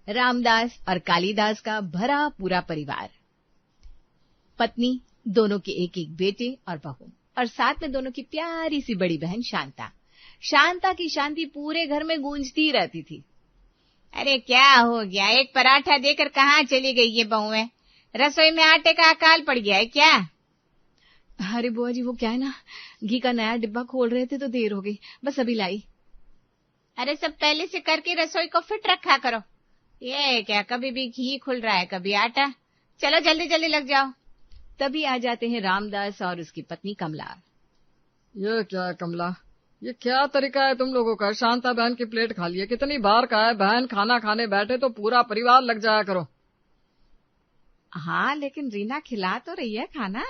रामदास और कालीदास का भरा पूरा परिवार, पत्नी, दोनों के एक एक बेटे और बहू, और साथ में दोनों की प्यारी सी बड़ी बहन शांता। शांता की शांति पूरे घर में गूंजती रहती थी। अरे क्या हो गया, एक पराठा देकर कहाँ चली गई ये बहुएं? रसोई में आटे का अकाल पड़ गया है क्या? अरे बुआ जी, वो क्या है ना, घी का नया डिब्बा खोल रहे थे तो देर हो गई, बस अभी लाई। अरे सब पहले से करके रसोई को फिट रखा करो। ये क्या, कभी भी घी खुल रहा है कभी आटा। चलो जल्दी जल्दी लग जाओ। तभी आ जाते हैं रामदास और उसकी पत्नी कमला। ये क्या है कमला, ये क्या तरीका है तुम लोगों का? शांता बहन की प्लेट खा लिया, कितनी बार कहा है बहन खाना खाने बैठे तो पूरा परिवार लग जाया करो। हाँ, लेकिन रीना खिला तो रही है खाना।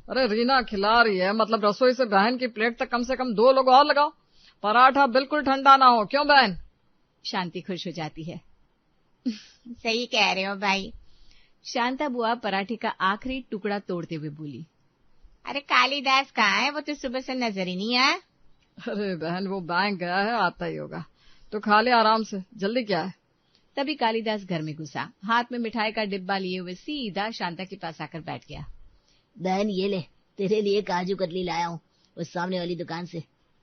अरे रीना खिला रही है मतलब रसोई से बहन की प्लेट तक कम से कम 2 लोग और लगाओ, पराठा बिल्कुल ठंडा ना हो, क्यों बहन? शांति खुश हो जाती है। सही कह रहे हो भाई। शांता बुआ पराठे का आखिरी टुकड़ा तोड़ते हुए बोली, अरे कालीदास कहाँ है? वो तो सुबह से नजर ही नहीं आया। अरे बहन वो बैंक गया है, आता ही होगा, तो खा ले आराम से, जल्दी क्या है? तभी कालीदास घर में घुसा, हाथ में मिठाई का डिब्बा लिए हुए सीधा शांता के पास आकर बैठ गया। बहन ये ले, तेरे लिए काजू कतली लाया हूँ, उस सामने वाली दुकान से,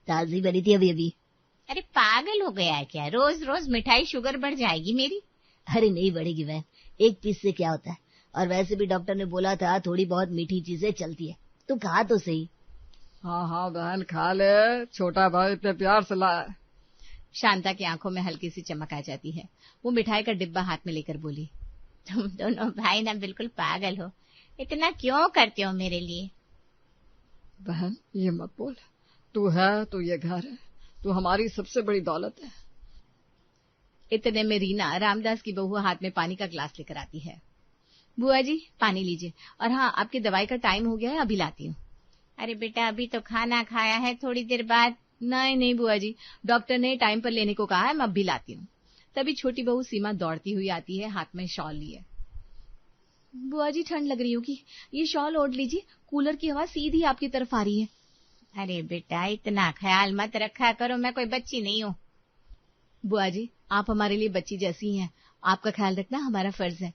ताजी बनी थी अभी अभी। अरे पागल हो गया है क्या? रोज रोज मिठाई, शुगर बढ़ जाएगी मेरी। अरे नहीं बढ़ेगी बहन, 1 पीस से क्या होता है, और वैसे भी डॉक्टर ने बोला था थोड़ी बहुत मीठी चीजें चलती है, तू खा तो सही। हाँ हाँ बहन खा ले, छोटा भाई इतने प्यार से लाया। शांता की आंखों में हल्की सी चमक आ जाती है। वो मिठाई का डिब्बा हाथ में लेकर बोली, तुम दोनों भाई ना बिल्कुल पागल हो, इतना क्यों करते हो मेरे लिए? बहन ये मत बोल, तू है तो ये घर है, तू हमारी सबसे बड़ी दौलत है। इतने में रीना, रामदास की बहू, हाथ में पानी का ग्लास लेकर आती है। बुआ जी पानी लीजिए, और हाँ आपकी दवाई का टाइम हो गया है, अभी लाती हूँ। अरे बेटा अभी तो खाना खाया है, थोड़ी देर बाद। नहीं नहीं बुआ जी, डॉक्टर ने टाइम पर लेने को कहा है, मैं अब भी लाती हूँ। तभी छोटी बहू सीमा दौड़ती हुई आती है, हाथ में शॉल लिए। बुआ जी ठंड लग रही होगी, ये शॉल ओढ़ लीजिए, कूलर की हवा सीधी आपकी तरफ आ रही है। अरे बेटा इतना ख्याल मत रखा करो, मैं कोई बच्ची नहीं हूँ। बुआ जी आप हमारे लिए बच्ची जैसी हैं, आपका ख्याल रखना हमारा फर्ज है।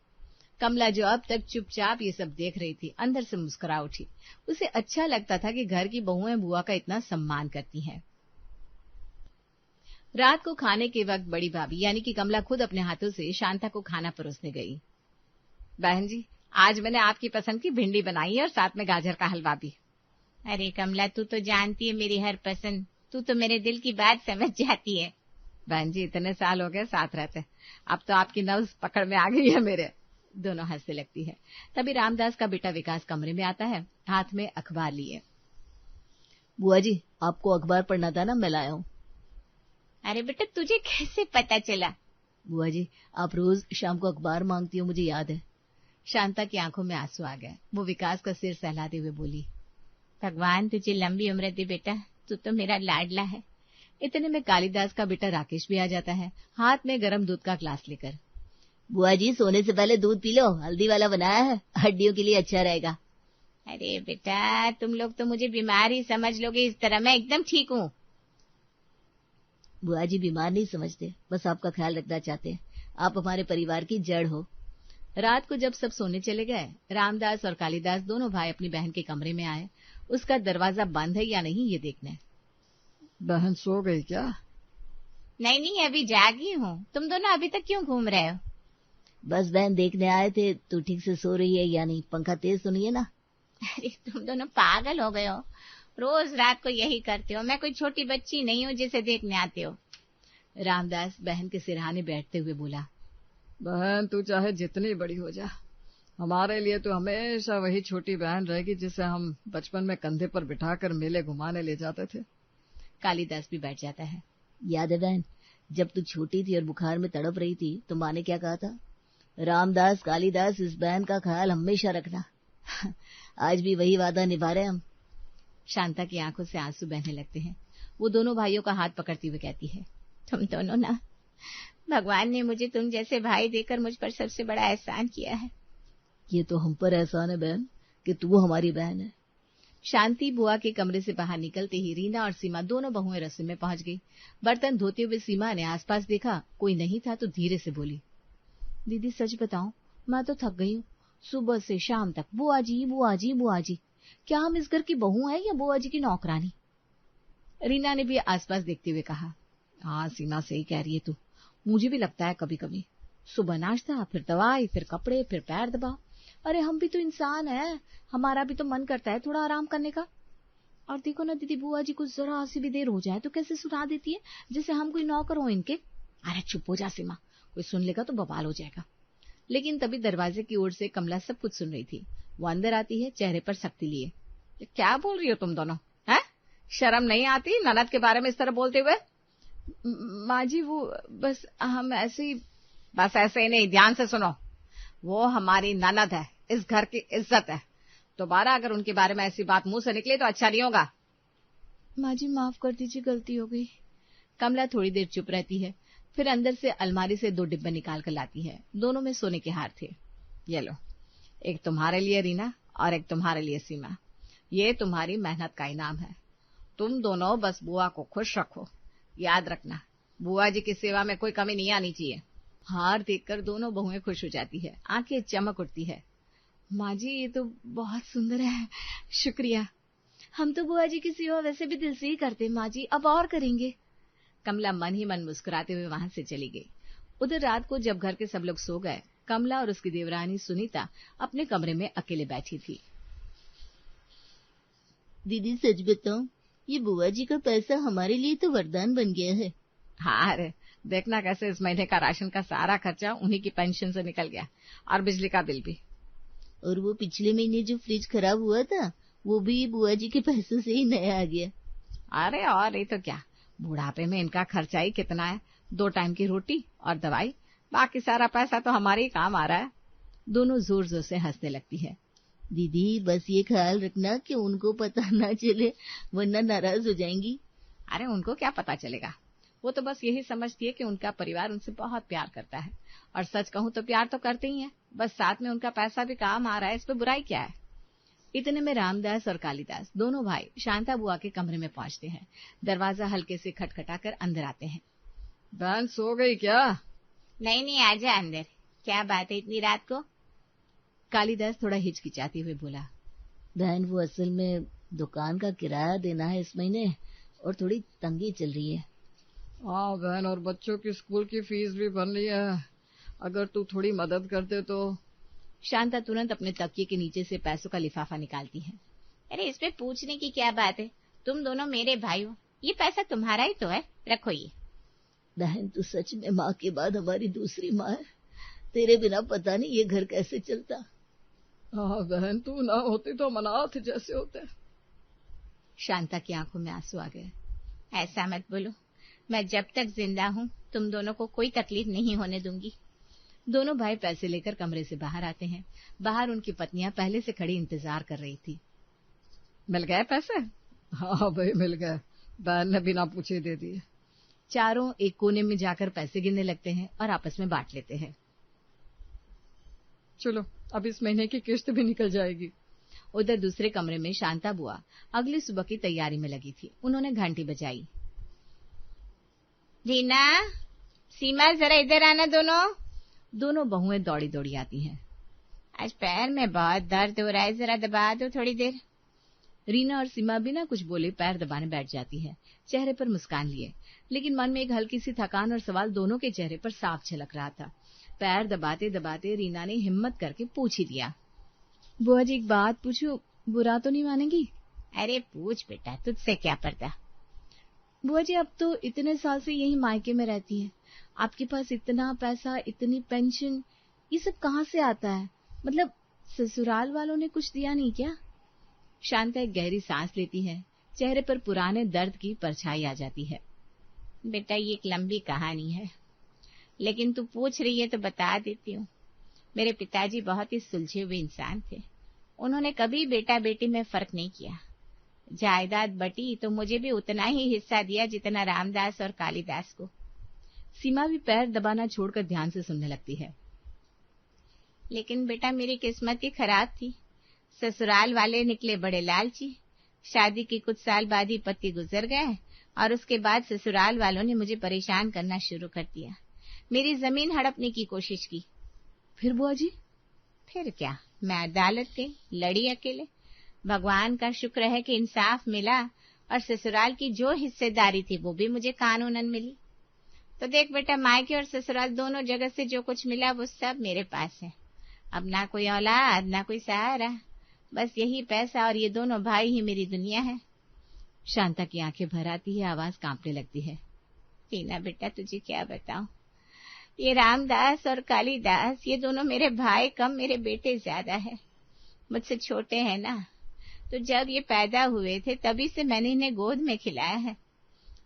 कमला जो अब तक चुपचाप ये सब देख रही थी, अंदर से मुस्कुरा उठी। उसे अच्छा लगता था कि घर की बहुएं बुआ का इतना सम्मान करती हैं। रात को खाने के वक्त बड़ी भाभी यानी कि कमला खुद अपने हाथों से शांता को खाना परोसने गई। बहन जी आज मैंने आपकी पसंद की भिंडी बनाई है और साथ में गाजर का हलवा भी। अरे कमला तू तो जानती है मेरी हर पसंद, तू तो मेरे दिल की बात समझ जाती है। बहन जी इतने साल हो गए साथ रहते, अब तो आपकी नब्ज पकड़ में आ गई है मेरे। दोनों हंसने लगती है। तभी रामदास का बेटा विकास कमरे में आता है, हाथ में अखबार लिए। बुआ जी आपको अखबार पढ़ना था ना, मैं लाया हूँ। अरे बेटा तुझे कैसे पता चला? बुआ जी आप रोज शाम को अखबार मांगती हो, मुझे याद है। शांता की आंखों में आंसू आ गए। वो विकास का सिर सहलाते हुए बोली, भगवान तुझे लंबी उम्र दे बेटा, तू तो मेरा लाडला है। इतने में कालीदास का बेटा राकेश भी आ जाता है, हाथ में गर्म दूध का ग्लास लेकर। बुआ जी सोने से पहले दूध पी लो, हल्दी वाला बनाया है, हड्डियों के लिए अच्छा रहेगा। अरे बेटा तुम लोग तो मुझे बीमार ही समझ लोगे इस तरह, मैं एकदम ठीक हूँ। बुआ जी बीमार नहीं समझते, बस आपका ख्याल रखना चाहते हैं, आप हमारे परिवार की जड़ हो। रात को जब सब सोने चले गए, रामदास और कालीदास दोनों भाई अपनी बहन के कमरे में आए, उसका दरवाजा बंद है या नहीं ये देखने। बहन सो गई क्या? नहीं नहीं अभी जागी हूँ, तुम दोनों अभी तक क्यों घूम रहे हो? बस बहन देखने आए थे तू ठीक से सो रही है या नहीं, पंखा तेज तो नहीं है ना? अरे तुम दोनों पागल हो गए हो, रोज रात को यही करते हो, मैं कोई छोटी बच्ची नहीं हूँ जिसे देखने आते हो। रामदास बहन के सिरहाने बैठते हुए बोला, बहन तू चाहे जितनी बड़ी हो जा, हमारे लिए तो हमेशा वही छोटी बहन रहेगी जिसे हम बचपन में कंधे पर बिठाकर मेले घुमाने ले जाते थे। कालीदास भी बैठ जाता है। याद है बहन, जब तू छोटी थी और बुखार में तड़प रही थी तो माँ ने क्या कहा था? रामदास कालीदास इस बहन का ख्याल हमेशा रखना। आज भी वही वादा निभा रहे हम। शांता की आंखों से आंसू बहने लगते हैं। वो दोनों भाइयों का हाथ पकड़ती हुए कहती है, तुम दोनों ना, भगवान ने मुझे तुम जैसे भाई देकर मुझ पर सबसे बड़ा एहसान किया है। ये तो हम पर एहसान है बहन कि तू हमारी बहन है। शांति बुआ के कमरे से बाहर निकलते ही रीना और सीमा दोनों बहुएं रसोई में पहुंच गई। बर्तन धोते हुए सीमा ने आसपास देखा, कोई नहीं था तो धीरे से बोली, दीदी सच बताऊं, मैं तो थक गई हूँ। सुबह से शाम तक बुआ जी बुआ जी बुआ जी। क्या हम इस घर की बहू हैं या बुआ जी की नौकरानी? रीना ने भी आसपास देखते हुए कहा, हाँ सीमा सही कह रही है तू, मुझे भी लगता है कभी कभी। सुबह नाश्ता, फिर दवाई, फिर कपड़े, फिर पैर दबाओ। अरे हम भी तो इंसान हैं, हमारा भी तो मन करता है थोड़ा आराम करने का। और देखो ना दीदी, बुआ जी को जरा सी भी देर हो जाए तो कैसे सुना देती है, जैसे हम कोई नौकर हो इनके। अरे चुप हो जा सीमा, कोई सुन लेगा तो बवाल हो जाएगा। लेकिन तभी दरवाजे की ओर से कमला सब कुछ सुन रही थी। वो अंदर आती है, चेहरे पर सख्ती लिए। क्या बोल रही हो तुम दोनों, हैं? शर्म नहीं आती ननद के बारे में इस तरह बोलते हुए? माँ जी वो बस हम ऐसे ही। बस ऐसे ही नहीं, ध्यान से सुनो। वो हमारी ननद है, इस घर की इज्जत है। दोबारा अगर उनके बारे में ऐसी बात मुंह से निकले तो अच्छा नहीं होगा। माँ जी माफ कर दीजिए, गलती हो गई। कमला थोड़ी देर चुप रहती है, फिर अंदर से अलमारी से 2 डिब्बे निकाल कर लाती है। दोनों में सोने के हार थे। ये लो, एक तुम्हारे लिए रीना और एक तुम्हारे लिए सीमा। ये तुम्हारी मेहनत का इनाम है। तुम दोनों बस बुआ को खुश रखो। याद रखना, बुआ जी की सेवा में कोई कमी नहीं आनी चाहिए। हार देखकर दोनों बहुएं खुश हो जाती है, आंखें चमक उठती है। माँ जी ये तो बहुत सुंदर है, शुक्रिया। हम तो बुआ जी की सेवा वैसे भी दिल से ही करते माँ जी, अब और करेंगे। कमला मन ही मन मुस्कुराते हुए वहां से चली गई। उधर रात को जब घर के सब लोग सो गए, कमला और उसकी देवरानी सुनीता अपने कमरे में अकेले बैठी थी। दीदी सच बताऊं, ये बुआ जी का पैसा हमारे लिए तो वरदान बन गया है। हाँ अरे देखना कैसे इस महीने का राशन का सारा खर्चा उन्हीं की पेंशन से निकल गया, और बिजली का बिल भी। और वो पिछले महीने जो फ्रिज खराब हुआ था, वो भी बुआ जी के पैसों से ही नया आ गया। अरे और नहीं तो क्या, बुढ़ापे में इनका खर्चा ही कितना है, 2 टाइम की रोटी और दवाई, बाकी सारा पैसा तो हमारे ही काम आ रहा है। दोनों जोर जोर से हंसने लगती है। दीदी बस ये ख्याल रखना कि उनको पता ना चले, वरना नाराज हो जाएंगी। अरे उनको क्या पता चलेगा, वो तो बस यही समझती है कि उनका परिवार उनसे बहुत प्यार करता है। और सच कहूं तो प्यार तो करते ही हैं, बस साथ में उनका पैसा भी काम आ रहा है, इस पे बुराई क्या है। इतने में रामदास और कालीदास दोनों भाई शांता बुआ के कमरे में पहुंचते हैं। दरवाजा हल्के से खटखटाकर अंदर आते हैं। बहन सो गई क्या? नहीं आजा अंदर। क्या बात है इतनी रात को? कालीदास थोड़ा हिचकिचाते हुए बोला, बहन वो असल में दुकान का किराया देना है इस महीने, और थोड़ी तंगी चल रही है। हाँ बहन, और बच्चों की स्कूल की फीस भी भरनी है, अगर तू थोड़ी मदद कर दे तो। शांता तुरंत अपने तकिए के नीचे से पैसों का लिफाफा निकालती है। अरे इसमें पूछने की क्या बात है, तुम दोनों मेरे भाई हो, ये पैसा तुम्हारा ही तो है, रखो ये। बहन तू सच में माँ के बाद हमारी दूसरी माँ है, तेरे बिना पता नहीं ये घर कैसे चलता। हाँ बहन, तू ना होती तो अनाथ जैसे होते। शांता की आंखों में आंसू आ गए। ऐसा मत बोलो, मैं जब तक जिंदा हूँ तुम दोनों को कोई तकलीफ नहीं होने दूंगी। दोनों भाई पैसे लेकर कमरे से बाहर आते हैं। बाहर उनकी पत्नियां पहले से खड़ी इंतजार कर रही थी। मिल गए पैसे? हाँ भाई मिल गए, बहन ने बिना पूछे दे दिए। चारों एक कोने में जाकर पैसे गिनने लगते हैं और आपस में बांट लेते हैं। चलो अब इस महीने की किस्त भी निकल जाएगी। उधर दूसरे कमरे में शांता बुआ अगली सुबह की तैयारी में लगी थी। उन्होंने घंटी बजाई। रीना, सीमा जरा इधर आना। दोनों बहुएं दौड़ी दौड़ी आती हैं। आज पैर में बहुत दर्द हो रहा है, जरा दबा दो थोड़ी देर। रीना और सीमा बिना कुछ बोले पैर दबाने बैठ जाती है, चेहरे पर मुस्कान लिए, लेकिन मन में एक हल्की सी थकान और सवाल दोनों के चेहरे पर साफ झलक रहा था। पैर दबाते दबाते रीना ने हिम्मत करके पूछ ही दिया, बुआ जी एक बात पूछूं, बुरा तो नहीं मानेंगी? अरे पूछ बेटा, तुझसे क्या पड़ता। बुआ जी अब तो इतने साल से यही मायके में रहती हैं, आपके पास इतना पैसा, इतनी पेंशन, ये सब कहाँ से आता है? मतलब ससुराल वालों ने कुछ दिया नहीं क्या? शांता एक गहरी सांस लेती है, चेहरे पर पुराने दर्द की परछाई आ जाती है। बेटा ये एक लंबी कहानी है, लेकिन तू पूछ रही है तो बता देती हूँ। मेरे पिताजी बहुत ही सुलझे हुए इंसान थे, उन्होंने कभी बेटा बेटी में फर्क नहीं किया। जायदाद बटी तो मुझे भी उतना ही हिस्सा दिया जितना रामदास और कालीदास को। सीमा भी पैर दबाना छोड़कर ध्यान से सुनने लगती है। लेकिन बेटा मेरी किस्मत ही खराब थी, ससुराल वाले निकले बड़े लालची। शादी के कुछ साल बाद ही पति गुजर गए और उसके बाद ससुराल वालों ने मुझे परेशान करना शुरू कर दिया। मेरी जमीन हड़पने की कोशिश की, फिर बुआ जी? फिर क्या, मैं अदालत गई, लड़ी अकेले। भगवान का शुक्र है कि इंसाफ मिला और ससुराल की जो हिस्सेदारी थी वो भी मुझे कानूनन मिली। तो देख बेटा, मायके और ससुराल दोनों जगह से जो कुछ मिला वो सब मेरे पास है। अब ना कोई औलाद, ना कोई सहारा, बस यही पैसा और ये दोनों भाई ही मेरी दुनिया है। शांता की आंखें भर आती है, आवाज कांपने लगती है। टीना बेटा, तुझे क्या बताऊं, ये रामदास और कालीदास, ये दोनों मेरे भाई कम मेरे बेटे ज्यादा है, मुझसे छोटे हैं ना। तो जब ये पैदा हुए थे तभी से मैंने इन्हें गोद में खिलाया है।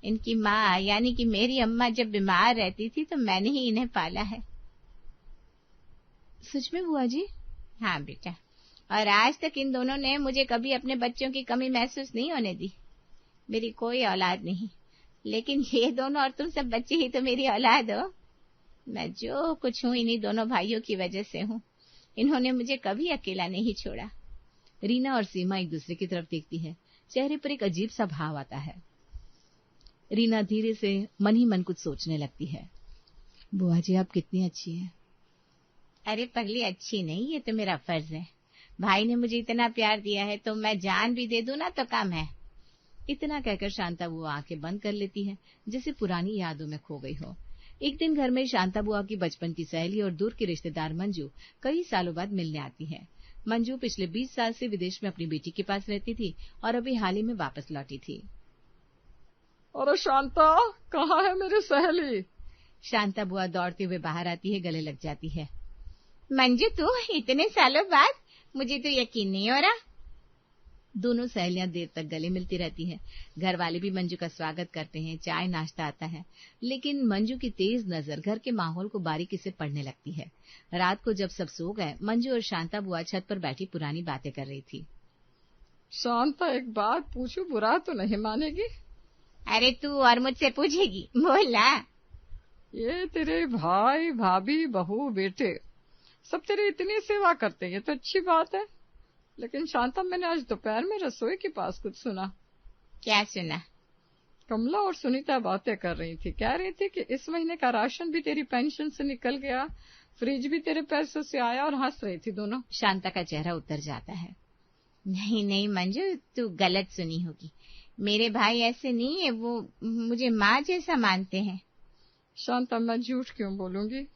इनकी माँ यानी कि मेरी अम्मा जब बीमार रहती थी तो मैंने ही इन्हें पाला है। सच में बुआ जी? हाँ बेटा, और आज तक इन दोनों ने मुझे कभी अपने बच्चों की कमी महसूस नहीं होने दी। मेरी कोई औलाद नहीं, लेकिन ये दोनों और तुम सब बच्चे ही तो मेरी औलाद हो। मैं जो कुछ हूँ इन्हीं दोनों भाइयों की वजह से हूँ। इन्होंने मुझे कभी अकेला नहीं छोड़ा। रीना और सीमा एक दूसरे की तरफ देखती है, चेहरे पर एक अजीब सा भाव आता है। रीना धीरे से मन ही मन कुछ सोचने लगती है। बुआ जी आप कितनी अच्छी हैं। अरे पगली, अच्छी नहीं, ये तो मेरा फर्ज है। भाई ने मुझे इतना प्यार दिया है तो मैं जान भी दे दूं ना तो कम है। इतना कहकर शांता बुआ आंखें बंद कर लेती है, जैसे पुरानी यादों में खो गई हो। एक दिन घर में शांता बुआ की बचपन की सहेली और दूर की रिश्तेदार मंजू कई सालों बाद मिलने आती है। मंजू पिछले 20 साल से विदेश में अपनी बेटी के पास रहती थी और अभी हाल ही में वापस लौटी थी। अरे शांता, कहाँ है मेरी सहेली? शांता बुआ दौड़ते हुए बाहर आती है, गले लग जाती है। मंजू, तू इतने सालों बाद? मुझे तो यकीन नहीं हो रहा। दोनों सहेलियां देर तक गले मिलती रहती हैं। घर वाले भी मंजू का स्वागत करते हैं, चाय नाश्ता आता है, लेकिन मंजू की तेज नजर घर के माहौल को बारीकी से पढ़ने लगती है। रात को जब सब सो गए, मंजू और शांता बुआ छत पर बैठी पुरानी बातें कर रही थी। शांता, एक बात पूछूं, बुरा तो नहीं मानेगी? अरे तू और मुझसे पूछेगी, बोल ना। ये तेरे भाई, भाभी, बहू, बेटे सब तेरी इतनी सेवा करते हैं, ये तो अच्छी बात है। लेकिन शांता, मैंने आज दोपहर में रसोई के पास कुछ सुना। क्या सुना? कमला और सुनीता बातें कर रही थी, कह रही थी कि इस महीने का राशन भी तेरी पेंशन से निकल गया, फ्रिज भी तेरे पैसों से आया, और हंस रही थी दोनों। शांता का चेहरा उतर जाता है। नहीं नहीं मंजू, तू गलत सुनी होगी। मेरे भाई ऐसे नहीं है, वो मुझे माँ जैसा मानते हैं। शांता, मैं झूठ क्यों बोलूंगी?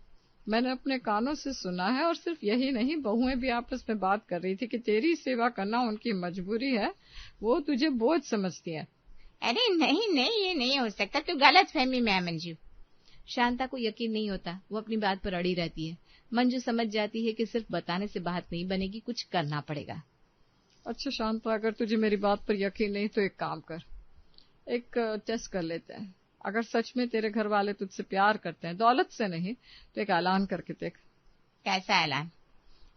मैंने अपने कानों से सुना है, और सिर्फ यही नहीं, बहुएं भी आपस में बात कर रही थी कि तेरी सेवा करना उनकी मजबूरी है, वो तुझे बोझ समझती है। अरे नहीं नहीं, ये नहीं हो सकता, तू गलत फहमी में है मंजू। शांता को यकीन नहीं होता, वो अपनी बात पर अड़ी रहती है। मंजू समझ जाती है कि सिर्फ बताने से बात नहीं बनेगी, कुछ करना पड़ेगा। अच्छा शांता, अगर तुझे मेरी बात पर यकीन नहीं तो एक काम कर, एक टेस्ट कर लेते हैं। अगर सच में तेरे घर वाले तुझसे प्यार करते हैं, दौलत से नहीं, तो एक ऐलान करके देख। कैसा ऐलान?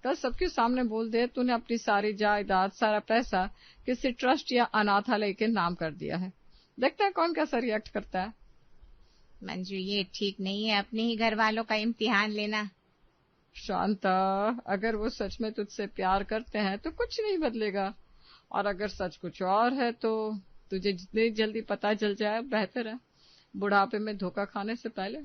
कल सबके सामने बोल दे तूने अपनी सारी जायदाद, सारा पैसा किसी ट्रस्ट या अनाथालय के नाम कर दिया है। देखते हैं कौन कैसा रिएक्ट करता है। मंजू, ये ठीक नहीं है अपने ही घर वालों का इम्तिहान लेना। शांता, अगर वो सच में तुझसे प्यार करते हैं तो कुछ नहीं बदलेगा, और अगर सच कुछ और है तो तुझे जितनी जल्दी पता चल जाए बेहतर है, बुढ़ापे में धोखा खाने से पहले।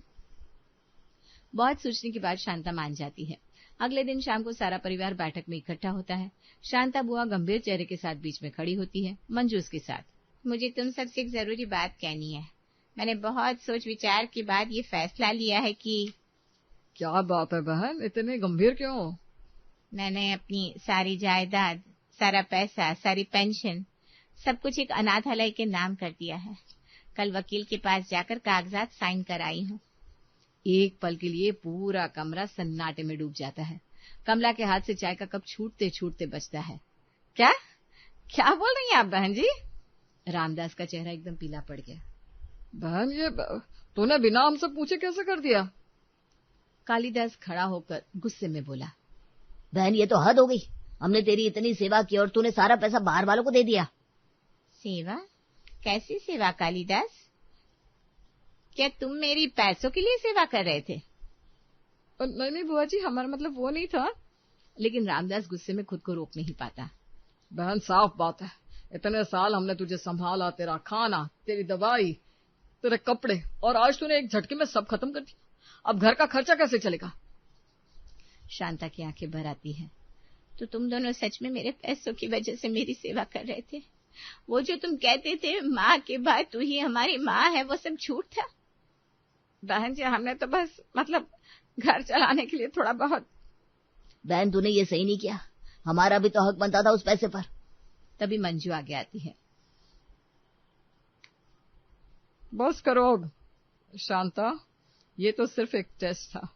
बहुत सोचने के बाद शांता मान जाती है। अगले दिन शाम को सारा परिवार बैठक में इकट्ठा होता है। शांता बुआ गंभीर चेहरे के साथ बीच में खड़ी होती है, मंजू उसके साथ। मुझे तुम सबसे एक जरूरी बात कहनी है। मैंने बहुत सोच विचार के बाद ये फैसला लिया है कि। क्या बात है बहन, इतने गंभीर क्यों? मैंने अपनी सारी जायदाद, सारा पैसा, सारी पेंशन, सब कुछ एक अनाथालय के नाम कर दिया है। कल वकील के पास जाकर कागजात साइन कराई हूँ। एक पल के लिए पूरा कमरा सन्नाटे में डूब जाता है। कमला के हाथ से चाय का कप छूटते छूटते बचता है। क्या क्या बोल रही हैं आप बहन जी? रामदास का चेहरा एकदम पीला पड़ गया। बहन, ये तूने बिना हमसे पूछे कैसे कर दिया? कालीदास खड़ा होकर गुस्से में बोला, बहन ये तो हद हो गई। हमने तेरी इतनी सेवा की और तूने सारा पैसा बाहर वालों को दे दिया। सेवा? कैसी सेवा कालीदास? क्या तुम मेरी पैसों के लिए सेवा कर रहे थे? नहीं बुआ जी, हमारा मतलब वो नहीं था। लेकिन रामदास गुस्से में खुद को रोक नहीं पाता। बहन साफ बात है, इतने साल हमने तुझे संभाला, तेरा खाना, तेरी दवाई, तेरे कपड़े, और आज तूने एक झटके में सब खत्म कर दिया। अब घर का खर्चा कैसे चलेगा? शांता की आंखें भर आती हैं। तो तुम दोनों सच में मेरे पैसों की वजह से मेरी सेवा कर रहे थे? वो जो तुम कहते थे माँ के बाद तू ही हमारी माँ है, वो सब झूठ था? बहन जी, हमने तो बस मतलब घर चलाने के लिए थोड़ा बहुत। बहन, तूने ये सही नहीं किया, हमारा भी तो हक बनता था उस पैसे पर। तभी मंजू आगे आती है। बस करो अब शांता, ये तो सिर्फ एक टेस्ट था,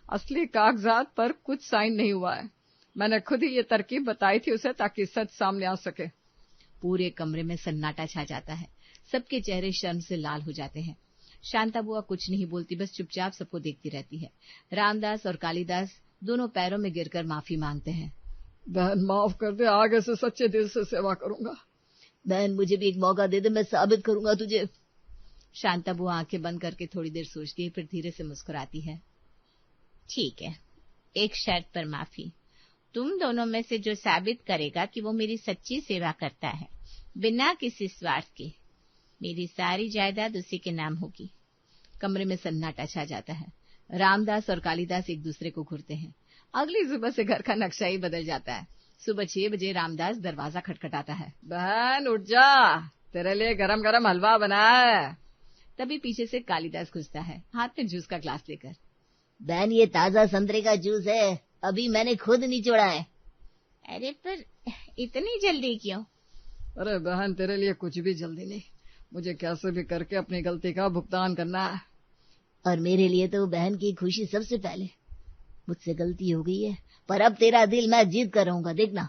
असली कागजात पर कुछ साइन नहीं हुआ है। मैंने खुद ही ये तरकीब बताई थी उसे ताकि सच सामने आ सके। पूरे कमरे में सन्नाटा छा जाता है, सबके चेहरे शर्म से लाल हो जाते हैं। शांता बुआ कुछ नहीं बोलती, बस चुपचाप सबको देखती रहती है। रामदास और कालिदास दोनों पैरों में गिरकर माफी मांगते हैं। बहन माफ कर दे, आगे से सच्चे दिल से सेवा करूंगा। बहन, मुझे भी एक मौका दे दे, मैं साबित करूंगा तुझे। शांता बुआ आंखें बंद करके थोड़ी देर सोचती है, फिर धीरे से मुस्कुराती है। ठीक है, एक शर्त पर माफी। तुम दोनों में से जो साबित करेगा कि वो मेरी सच्ची सेवा करता है बिना किसी स्वार्थ के, मेरी सारी जायदाद उसी के नाम होगी। कमरे में सन्नाटा छा जाता है। रामदास और कालिदास एक दूसरे को घूरते हैं। अगली सुबह से घर का नक्शा ही बदल जाता है। सुबह 6 बजे रामदास दरवाजा खटखटाता है। बहन उठ जा, तेरे लिए गरम गरम हलवा बना है। तभी पीछे से कालिदास घुसता है, हाथ में जूस का ग्लास लेकर। बहन, ये ताजा संतरे का जूस है, अभी मैंने खुद निचोड़ा है। अरे पर इतनी जल्दी क्यों? अरे बहन, तेरे लिए कुछ भी जल्दी नहीं, मुझे कैसे भी करके अपनी गलती का भुगतान करना है। और मेरे लिए तो बहन की खुशी सबसे पहले। मुझसे गलती हो गई है, पर अब तेरा दिल मैं जीत कर रहूंगा, देखना।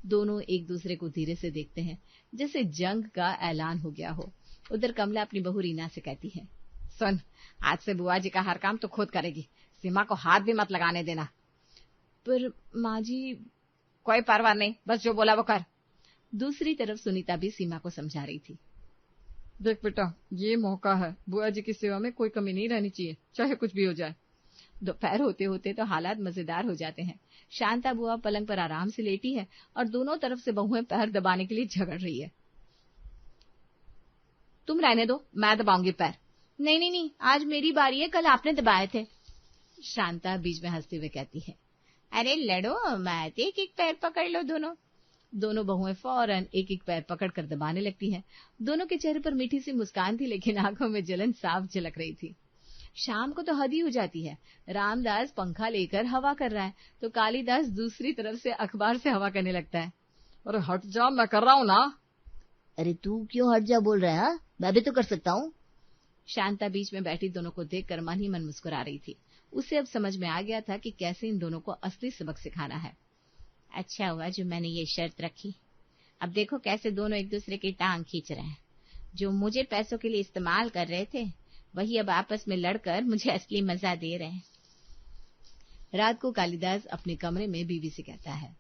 दोनों एक दूसरे को धीरे से देखते हैं, जैसे जंग का ऐलान हो गया हो। उधर कमला अपनी बहू रीना से कहती है, सुन, आज से बुआ जी का हर काम तो खुद करेगी, सीमा को हाथ भी मत लगाने देना। पर माँ जी। कोई परवाह नहीं, बस जो बोला वो कर। दूसरी तरफ सुनीता भी सीमा को समझा रही थी। देख बेटा, ये मौका है, बुआ जी की सेवा में कोई कमी नहीं रहनी चाहिए, चाहे कुछ भी हो जाए। दोपहर होते होते तो हालात मजेदार हो जाते हैं। शांता बुआ पलंग पर आराम से लेटी है और दोनों तरफ से बहुएं पैर दबाने के लिए झगड़ रही है। तुम रहने दो, मैं दबाऊंगी पैर। नहीं नहीं नहीं, आज मेरी बारी है, कल आपने दबाए थे। शांता बीच में हंसते हुए कहती है, अरे लड़ो मत, एक एक पैर पकड़ लो। दोनों बहुएं फौरन एक एक पैर पकड़कर दबाने लगती हैं। दोनों के चेहरे पर मीठी सी मुस्कान थी, लेकिन आंखों में जलन साफ झलक रही थी। शाम को तो हद ही हो जाती है। रामदास पंखा लेकर हवा कर रहा है, तो कालिदास दूसरी तरफ से अखबार से हवा करने लगता है। अरे हट जा, मैं कर रहा हूँ ना। अरे तू क्यों हट जा बोल रहा है? हाँ, मैं भी तो कर सकता हूँ। शांता बीच में बैठी दोनों को देखकर मन ही मन मुस्कुरा रही थी। उसे अब समझ में आ गया था कि कैसे इन दोनों को असली सबक सिखाना है। अच्छा हुआ जो मैंने ये शर्त रखी। अब देखो कैसे दोनों एक दूसरे की टांग खींच रहे हैं। जो मुझे पैसों के लिए इस्तेमाल कर रहे थे, वही अब आपस में लड़कर मुझे असली मजा दे रहे हैं। रात को कालिदास अपने कमरे में बीवी से कहता है,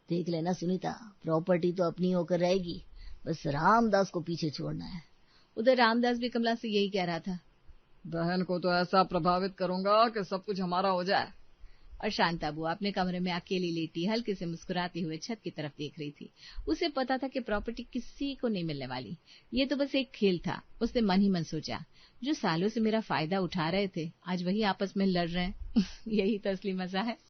देख लेना सुनीता, प्रॉपर्टी तो अपनी होकर रहेगी, बस रामदास को पीछे छोड़ना है। उधर रामदास भी कमला से यही कह रहा था। बहन को तो ऐसा प्रभावित करूंगा कि सब कुछ हमारा हो जाए। और शांता बुआ अपने कमरे में अकेली लेटी हल्के से मुस्कुराते हुए छत की तरफ देख रही थी। उसे पता था कि प्रॉपर्टी किसी को नहीं मिलने वाली, ये तो बस एक खेल था। उसने मन ही मन सोचा, जो सालों से मेरा फायदा उठा रहे थे आज वही आपस में लड़ रहे हैं। यही तो असली मजा है।